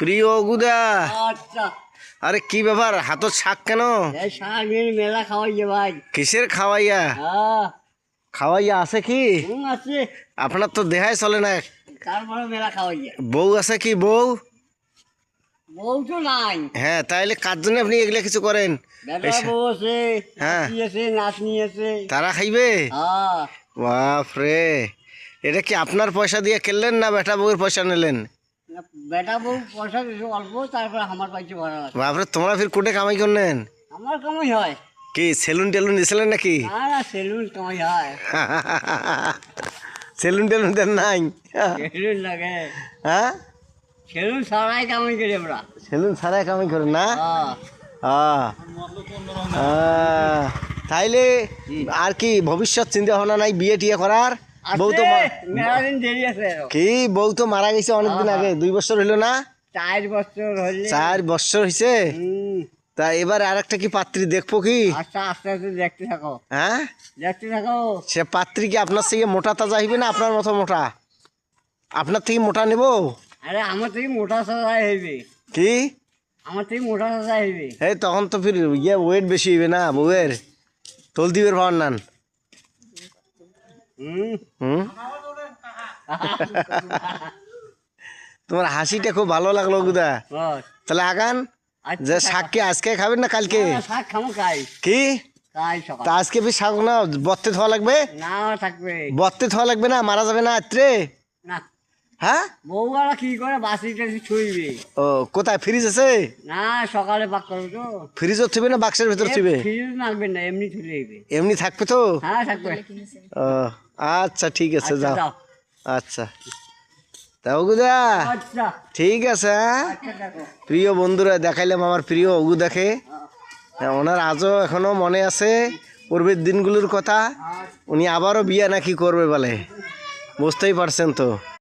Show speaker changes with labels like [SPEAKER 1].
[SPEAKER 1] প্রিয় অগুদা,
[SPEAKER 2] আচ্ছা
[SPEAKER 1] আরে কি ব্যাপার হাতত শাক কেন?
[SPEAKER 2] এই সারাদিন মেলা খাওয়াইছে ভাই।
[SPEAKER 1] কিসের খাওয়াইয়া? খাওয়াইয়া আছে কি?
[SPEAKER 2] আছে
[SPEAKER 1] আপনার তো দেহাই চলে না।
[SPEAKER 2] তারপরে মেলা খাওয়াইছে।
[SPEAKER 1] বউ আছে কি? বউ?
[SPEAKER 2] বউ তো নাই।
[SPEAKER 1] হ্যাঁ, তাইলে কার জন্য আপনি এগুলা কিছু করেন?
[SPEAKER 2] বেটা বউ আছে,
[SPEAKER 1] হ্যাঁ।
[SPEAKER 2] নাতি আছে, নাতনি আছে।
[SPEAKER 1] তারা খাইবে?
[SPEAKER 2] হ্যাঁ
[SPEAKER 1] বাপ রে, এটা কি আপনার পয়সা দিয়ে কিনলেন না বেটা বউয়ের পয়সা নিলেন?
[SPEAKER 2] বেটা বউ পয়সা দিয়েছে অল্প, তারপরে আমার পাইছে ভাড়া আছে।
[SPEAKER 1] বাপরে, তোমরা ফির কোটে কামাই করলেন?
[SPEAKER 2] আমার কামাই হয়
[SPEAKER 1] কি সেলুন টেলুন দিয়েছিলেন নাকি?
[SPEAKER 2] না, সেলুন কামাই হয়।
[SPEAKER 1] সেলুন টেলুন দেন নাই?
[SPEAKER 2] সেলুন লাগে,
[SPEAKER 1] হ্যাঁ,
[SPEAKER 2] সেলুন ছাড়াই কামাই করি আমরা।
[SPEAKER 1] সেলুন ছাড়াই কামাই করেন না?
[SPEAKER 2] হ্যাঁ
[SPEAKER 1] তাইলে আর কি ভবিষ্যৎ চিন্তা ভাবনা নাই বিয়ে টিয়ে করার? বউ তো
[SPEAKER 2] মেলা দিন দেরি আছে আরো।
[SPEAKER 1] কি, বউ তো মারা গেছে অনেকদিন আগে, 2 বছর হইলো না?
[SPEAKER 2] 4 বছর হইলে।
[SPEAKER 1] 4 বছর হয়েছে।
[SPEAKER 2] হুম,
[SPEAKER 1] তা এবার আর একটা কি পাত্রী দেখবো কি?
[SPEAKER 2] আচ্ছা আস্তে আস্তে দেখতে থাকো,
[SPEAKER 1] হ্যাঁ,
[SPEAKER 2] দেখতে থাকো।
[SPEAKER 1] সে পাত্রী কি আপনার থেকে মোটা তাজা হইবে না আপনার মতো মোটা? আপনার থেকে মোটা নেব?
[SPEAKER 2] আরে আমার থেকে মোটা সাজাই হইবে,
[SPEAKER 1] কি?
[SPEAKER 2] আমার থেকে মোটা সাজাই হইবে।
[SPEAKER 1] এই তখন তো ফির ওয়েট বেশি হইবে না বউয়ের, তোল দিবের ভাবার নান।
[SPEAKER 2] হুম
[SPEAKER 1] হুম, তোমার হাসিটা খুব ভালো লাগলো গুদা।
[SPEAKER 2] বস,
[SPEAKER 1] তাহলে আগান,
[SPEAKER 2] আচ্ছা,
[SPEAKER 1] যে শাক কি আজকে খাবেন না কালকে?
[SPEAKER 2] শাক খামো কাই,
[SPEAKER 1] কি?
[SPEAKER 2] কাই সকাল।
[SPEAKER 1] তা আজকে ফির শাক না বত্তে ধোয়া লাগবে?
[SPEAKER 2] না থাকবে
[SPEAKER 1] বত্তে ধোয়া লাগবে না, মারা যাবে না রাত্রে?
[SPEAKER 2] না,
[SPEAKER 1] হ্যাঁ।
[SPEAKER 2] বউরা কি করে বাসি টাসি ছুইবে?
[SPEAKER 1] ও, কোথায় ফ্রিজ আছে?
[SPEAKER 2] না, সকালে পাক করো তো।
[SPEAKER 1] ফ্রিজও থিবে না বাক্সের ভিতর থিবে?
[SPEAKER 2] ফ্রিজ লাগবে না, এমনি তুলে দিবে।
[SPEAKER 1] এমনি থাকবে তো?
[SPEAKER 2] হ্যাঁ থাকবে।
[SPEAKER 1] ও আচ্ছা, ঠিক আছে,
[SPEAKER 2] আচ্ছা,
[SPEAKER 1] যাও।
[SPEAKER 2] যাও।
[SPEAKER 1] আচ্ছা, তা অগুদা
[SPEAKER 2] আচ্ছা
[SPEAKER 1] ঠিক আছে। হ্যাঁ,
[SPEAKER 2] আচ্ছা দেখো।
[SPEAKER 1] প্রিয় বন্ধুরা, দেখাইলাম আমার প্রিয় অগুদাকে। ওনার আজও এখনো মনে আছে পূর্বের দিনগুলোর কথা। উনি আবারও বিয়ে নাকি করবে বলে, বুঝতেই পারছেন তো।